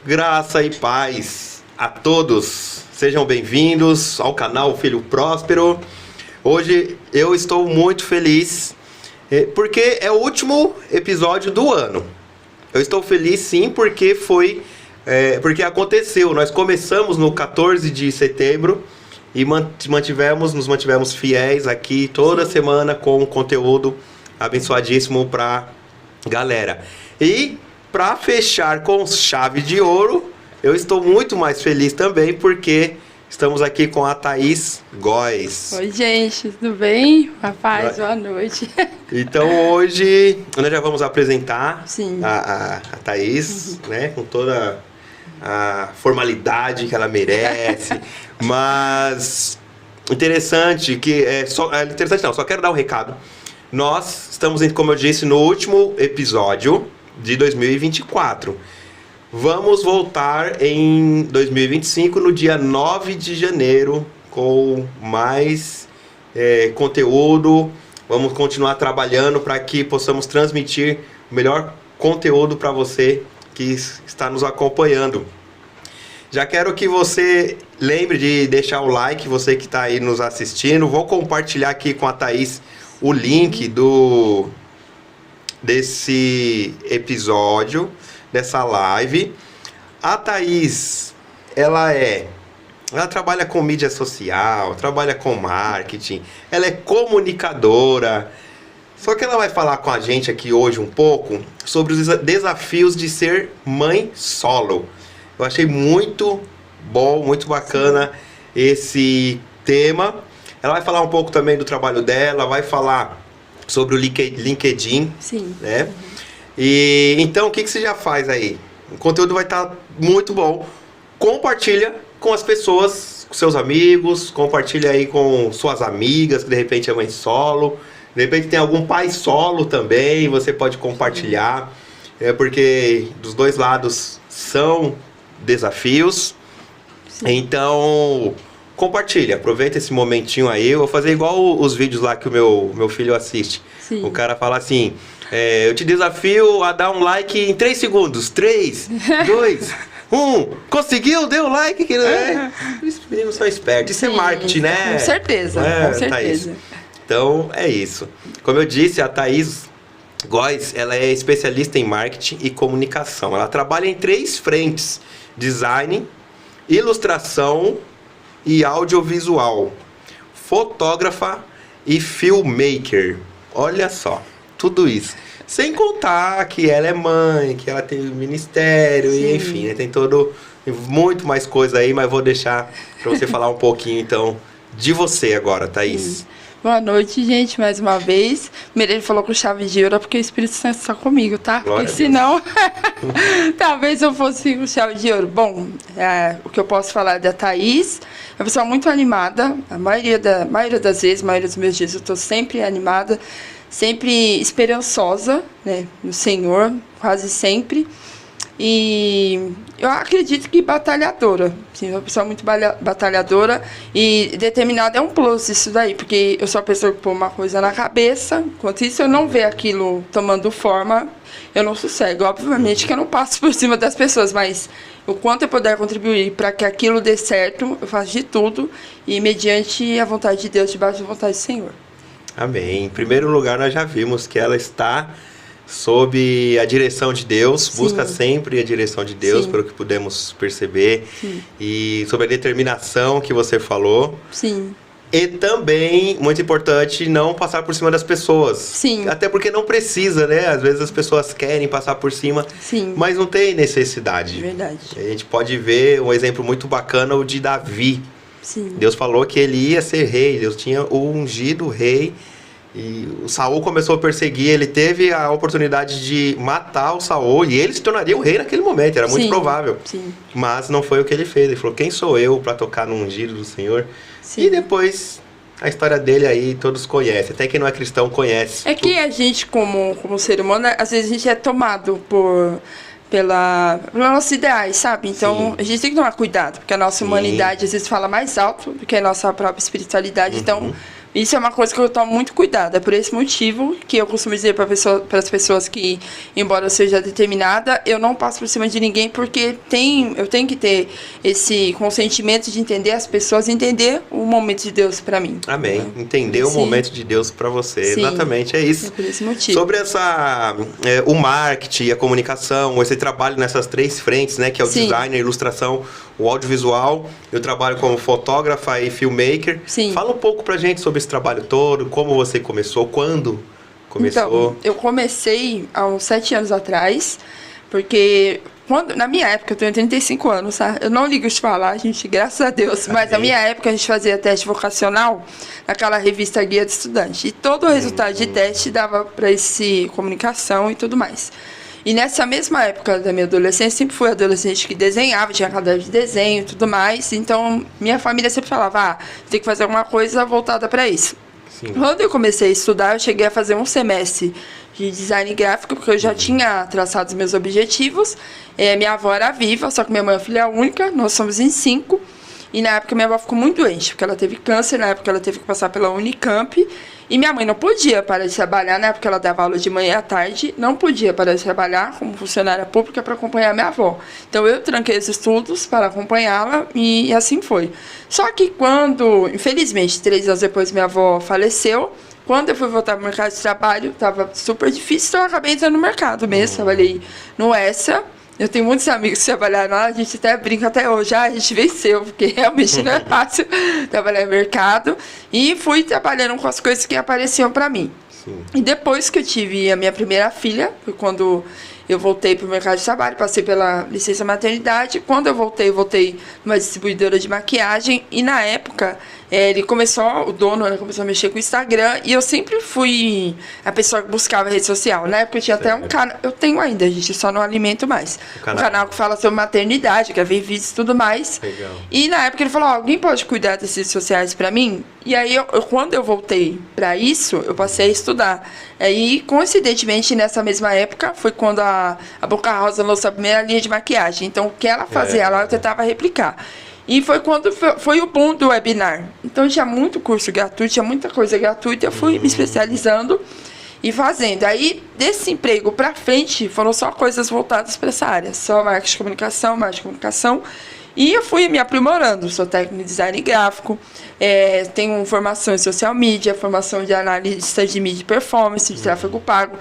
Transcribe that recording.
Graça e paz a todos. Sejam bem-vindos ao canal Filho Próspero. Hoje eu estou muito feliz porque é o último episódio do ano. Eu estou feliz sim porque porque aconteceu. Nós começamos no 14 de setembro e nos mantivemos fiéis aqui toda semana com conteúdo abençoadíssimo para galera. E para fechar com chave de ouro, eu estou muito mais feliz também porque estamos aqui com a Thaís Góes. Oi, gente, tudo bem? Rapaz, boa noite. Então hoje nós já vamos apresentar Sim. a Thaís, né, com toda a formalidade que ela merece. Mas interessante só quero dar um recado. Nós estamos, como eu disse, no último episódio de 2024. Vamos voltar em 2025, no dia 9 de janeiro, com mais conteúdo. Vamos continuar trabalhando para que possamos transmitir o melhor conteúdo para você que está nos acompanhando. Já quero que você lembre de deixar o like, você que está aí nos assistindo. Vou compartilhar aqui com a Thaís o link desse episódio, dessa live. A Thaís, ela trabalha com mídia social, trabalha com marketing, ela é comunicadora. Só que ela vai falar com a gente aqui hoje um pouco sobre os desafios de ser mãe solo. Eu achei muito bom, muito bacana esse tema. Ela vai falar um pouco também do trabalho dela, vai falar sobre o LinkedIn. Sim. Né? E então, o que você já faz aí? O conteúdo vai estar muito bom. Compartilha com as pessoas, com seus amigos, compartilha aí com suas amigas, que de repente é mãe solo. De repente tem algum pai solo também, você pode compartilhar. Porque dos dois lados são desafios. Sim. Então, compartilha, aproveita esse momentinho aí. Eu vou fazer igual os vídeos lá que o meu filho assiste. Sim. O cara fala assim, eu te desafio a dar um like em 3 segundos. 3, 2, 1. Conseguiu? Deu like? Os meninos são espertos. Isso é marketing, né? Com certeza, com certeza. Thaís? Então, é isso. Como eu disse, a Thaís Góes, ela é especialista em marketing e comunicação. Ela trabalha em 3 frentes: design, ilustração e audiovisual, fotógrafa e filmmaker. Olha só, tudo isso. Sem contar que ela é mãe, que ela tem ministério. Sim. E enfim, né, tem muito mais coisa aí, mas vou deixar para você falar um pouquinho então de você agora, Thaís. Sim. Boa noite, gente, mais uma vez. Ele falou com chave de ouro porque o Espírito Santo está comigo, tá? Glória porque senão, talvez eu fosse com chave de ouro. Bom, o que eu posso falar da Thaís, é uma pessoa muito animada. A maioria das vezes, a maioria dos meus dias, eu estou sempre animada, sempre esperançosa, né, no Senhor, quase sempre. E eu acredito que batalhadora, sim, uma pessoa muito batalhadora e determinada é um plus isso daí, porque eu sou a pessoa que põe uma coisa na cabeça, enquanto isso eu não ver aquilo tomando forma, eu não sossego. Obviamente que eu não passo por cima das pessoas, mas o quanto eu puder contribuir para que aquilo dê certo, eu faço de tudo e mediante a vontade de Deus, debaixo da vontade do Senhor. Amém. Em primeiro lugar, nós já vimos que ela está sob a direção de Deus. Sim. Busca sempre a direção de Deus, sim, pelo que pudemos perceber. Sim. E sobre a determinação que você falou. Sim. E também, muito importante, não passar por cima das pessoas. Sim. Até porque não precisa, né? Às vezes as pessoas querem passar por cima, sim, mas não tem necessidade. Verdade. A gente pode ver um exemplo muito bacana, o de Davi. Sim. Deus falou que ele ia ser rei, Deus tinha o ungido rei. E o Saul começou a perseguir, ele teve a oportunidade de matar o Saul e ele se tornaria o rei naquele momento, era muito, sim, provável. Sim. Mas não foi o que ele fez, ele falou, quem sou eu para tocar no ungido do Senhor? Sim. E depois a história dele aí todos conhecem, até quem não é cristão conhece. É que a gente como ser humano, às vezes a gente é tomado pelos nossos ideais, sabe? Então, sim, a gente tem que tomar cuidado, porque a nossa, sim, humanidade às vezes fala mais alto do que a nossa própria espiritualidade. Uhum. Então, Isso é uma coisa que eu tomo muito cuidado. É por esse motivo que eu costumo dizer para as pessoas que, embora eu seja determinada, eu não passo por cima de ninguém, porque eu tenho que ter esse consentimento de entender as pessoas, entender o momento de Deus para mim. Amém. Entender o momento de Deus para você. Sim. Exatamente, é isso. É por esse motivo. Sobre o marketing, a comunicação, esse trabalho nessas 3 frentes, né? Que é o Sim. design, a ilustração, o audiovisual. Eu trabalho como fotógrafa e filmmaker. Sim. Fala um pouco pra gente sobre esse trabalho todo, como você começou, quando começou. Então, eu comecei há uns 7 anos atrás, porque na minha época, eu tenho 35 anos, tá? Eu não ligo de falar, gente, graças a Deus. Mas Amém. na minha época, a gente fazia teste vocacional naquela revista Guia de Estudante. E todo o resultado de teste dava para esse comunicação e tudo mais. E nessa mesma época da minha adolescência, sempre fui adolescente que desenhava, tinha caderno de desenho e tudo mais. Então, minha família sempre falava, tem que fazer alguma coisa voltada para isso. Sim. Quando eu comecei a estudar, eu cheguei a fazer um semestre de design gráfico, porque eu já tinha traçado os meus objetivos. Minha avó era viva, só que minha mãe é filha única, nós somos em 5. E na época minha avó ficou muito doente, porque ela teve câncer, na época ela teve que passar pela Unicamp. E minha mãe não podia parar de trabalhar, na época ela dava aula de manhã e à tarde, não podia parar de trabalhar como funcionária pública para acompanhar minha avó. Então eu tranquei os estudos para acompanhá-la e assim foi. Só que quando, infelizmente, 3 anos depois minha avó faleceu, quando eu fui voltar para o mercado de trabalho, estava super difícil, então eu acabei entrando no mercado mesmo, trabalhei no ESA. Eu tenho muitos amigos que trabalharam lá, a gente até brinca até hoje, a gente venceu, porque realmente não é fácil trabalhar no mercado. E fui trabalhando com as coisas que apareciam para mim. Sim. E depois que eu tive a minha primeira filha, foi quando eu voltei para o mercado de trabalho, passei pela licença maternidade. Quando eu voltei numa distribuidora de maquiagem. E na época, o dono começou a mexer com o Instagram. E eu sempre fui a pessoa que buscava rede social. Na época eu tinha até um canal, eu tenho ainda, gente, só não alimento mais. Um canal que fala sobre maternidade, que ver vídeos e tudo mais. Legal. E na época ele falou, alguém pode cuidar das redes sociais para mim? E aí, quando eu voltei para isso, eu passei a estudar. Aí, coincidentemente, nessa mesma época, foi quando a Boca Rosa lançou a primeira linha de maquiagem. Então, o que ela fazia lá, eu tentava replicar. E foi quando foi o boom do webinar. Então, tinha muito curso gratuito, tinha muita coisa gratuita. Eu fui me especializando e fazendo. Aí, desse emprego para frente, foram só coisas voltadas para essa área. Só marketing de comunicação. E eu fui me aprimorando, sou técnico em design gráfico, tenho formação em social media, formação de analista de mídia e performance, de tráfego pago.